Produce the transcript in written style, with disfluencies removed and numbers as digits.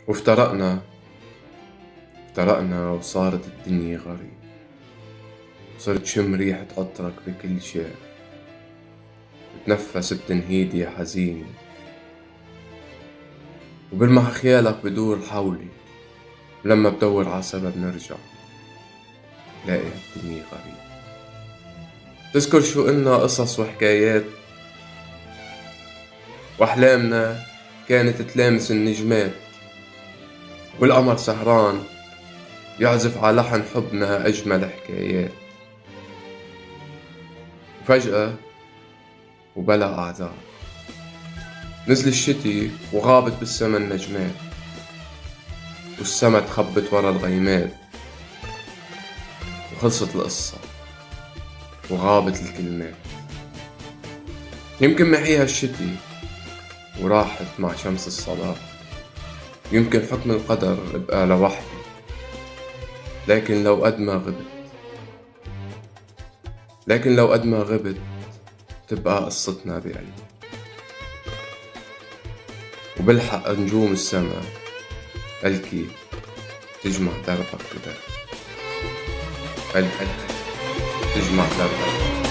افترقنا وصارت الدنيا غريب. صرت شم ريحة عطرك بكل شيء، بتنفس بتنهيد يا حزيني، وبلمح خيالك بدور حولي. ولما بدور ع سبب نرجع لاقي الدنيا غريب. تذكر شو قلنا قصص وحكايات، وأحلامنا كانت تلامس النجمات، والقمر سهران يعزف على لحن حبنا أجمل حكايات. وفجأة وبلا أعذار نزل الشتي وغابت بالسما النجمات، والسما تخبت ورا الغيمات، وخلصت القصة وغابت الكلمات. يمكن محيها الشتي وراحت مع شمس الصباح، يمكن حكم القدر ابقى لوحدي، لكن لو قد ما غبت تبقى قصتنا بعيد. وبلحق نجوم السما الكي تجمع دربك ودرب، الكي تجمع دربك